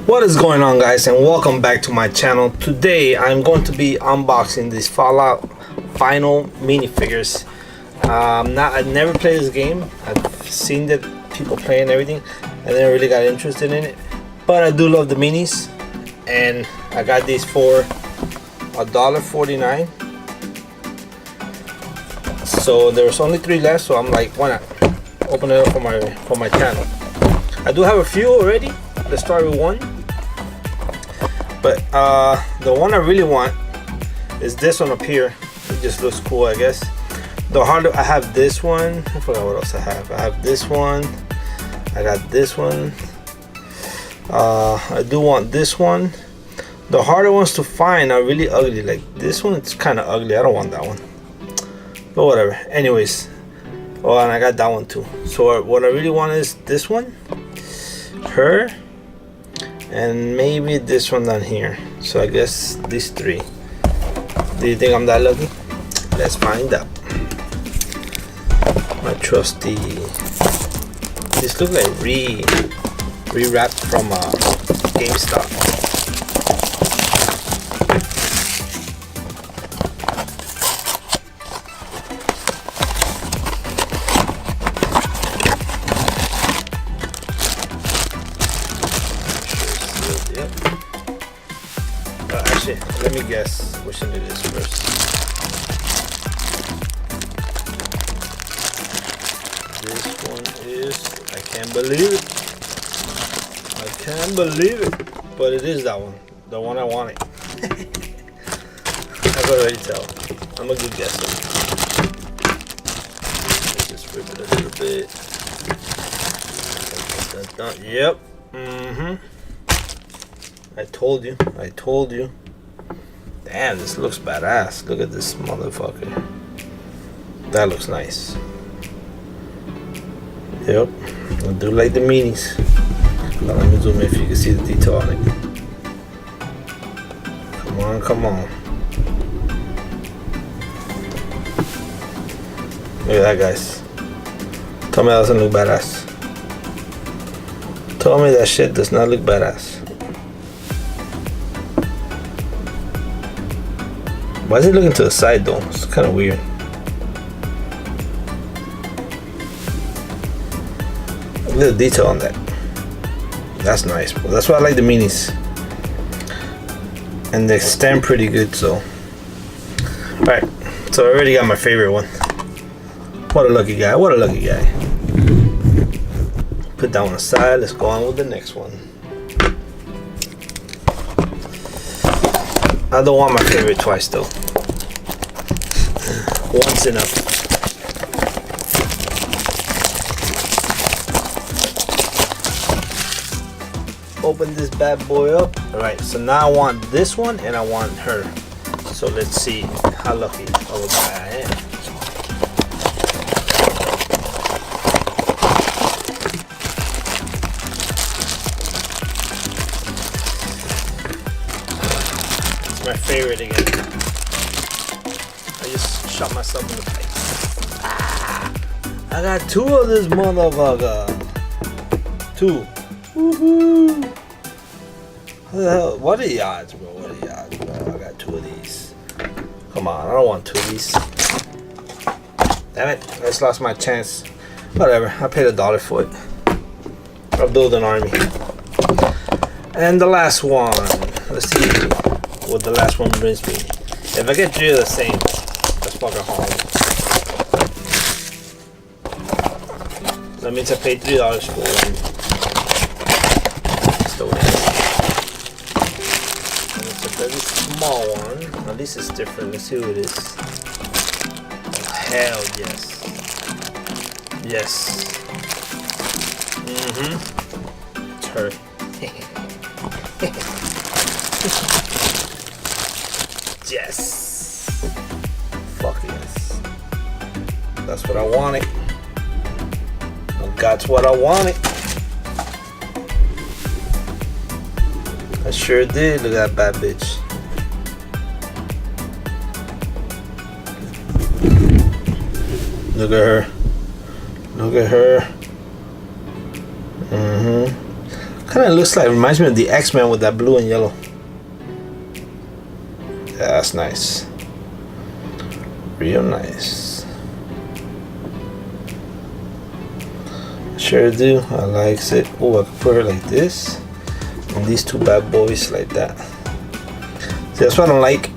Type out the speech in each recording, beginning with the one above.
What is going on, guys, and welcome back to my channel. Today I'm going to be unboxing these Fallout Final minifigures. I've never played this game. I've seen that people play and everything. I never really got interested in it, but I do love the minis, and I got these for $1.49. So there was only 3 left, so I'm like, why not open it up for my channel. I do have a few already. Let's start with one, but the one I really want is this one up here. It just looks cool, I guess. The harder, I have this one. I forgot what else I have. I have this one. I got this one. I do want this one. The harder ones to find are really ugly. Like this one, it's kind of ugly. I don't want that one, but whatever. Anyways, oh, and I got that one too. So what I really want is this one, her, and maybe this one down here. So I guess these 3. Do you think I'm that lucky? Let's find out. My trusty. This looks like re-wrapped from GameStop. Actually, let me guess which one it is first. This one is, I can't believe it. I can't believe it. But it is that one, the one I wanted. I could already tell. I'm a good guesser. Let's just rip it a little bit. Yep. I told you. Damn, this looks badass. Look at this motherfucker. That looks nice. Yep. I do like the minis. Now let me zoom in if you can see the detail on it. Come on. Look at that, guys. Tell me that doesn't look badass. Tell me that shit does not look badass. Why is it looking to the side though? It's kind of weird. Look at the detail on that. That's nice, bro. That's why I like the minis. And they stand pretty good, so. Alright, so I already got my favorite one. What a lucky guy, what a lucky guy. Put that one aside, let's go on with the next one. I don't want my favorite twice though. Once enough. Open this bad boy up. Alright, so now I want this one and I want her. So let's see how lucky of a guy I am. My favorite again. I just shot myself in the face. I got 2 of this motherfucker. 2. Woohoo! What are the odds, bro? What are the odds, bro? I got 2 of these. Come on, I don't want 2 of these. Damn it! I just lost my chance. Whatever. I paid $1 for it. I'll build an army. And the last one. Let's see what the last one brings me. If I get 3 of the same, that's fucking hard. That means I paid $3 for one. And it's a very small one. At least it's different. Let's see who it is. Oh, hell yes. Yes. It's her. Yes. Fuck yes. That's what I wanted. That's what I wanted. I sure did. Look at that bad bitch. Look at her. Look at her. Kind of looks like, reminds me of the X-Men with that blue and yellow. Yeah, that's nice. Real nice. Sure do. I likes it. Oh, I can put her like this, and these two bad boys like that. See, that's what I don't like.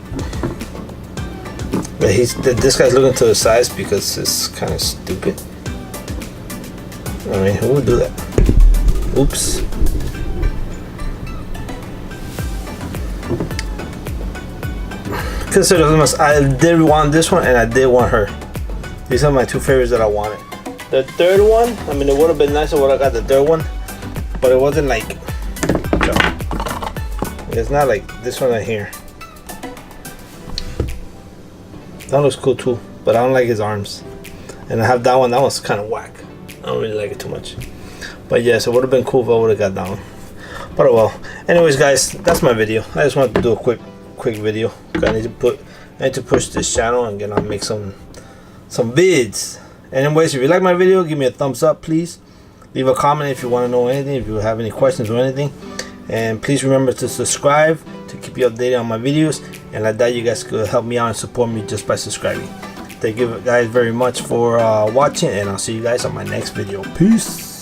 But this guy's looking to the sides because it's kind of stupid. I mean, who would do that? Oops. Consider this, I did want this one and I did want her. These are my two favorites that I wanted. The third one, I mean, it would have been nicer would I got the third one, but it wasn't like, it's not like this one right here. That looks cool too, but I don't like his arms. And I have that one. That one's kind of whack. I don't really like it too much. But yes, it would have been cool if I would have got that one. But oh well. Anyways, guys, that's my video. I just wanted to do a quick video. I need to push this channel and get on make some vids. Anyways, if you like my video, give me a thumbs up, please. Leave a comment if you want to know anything, if you have any questions or anything. And please remember to subscribe to keep you updated on my videos. And like that, you guys could help me out and support me just by subscribing. Thank you guys very much for watching, and I'll see you guys on my next video. Peace.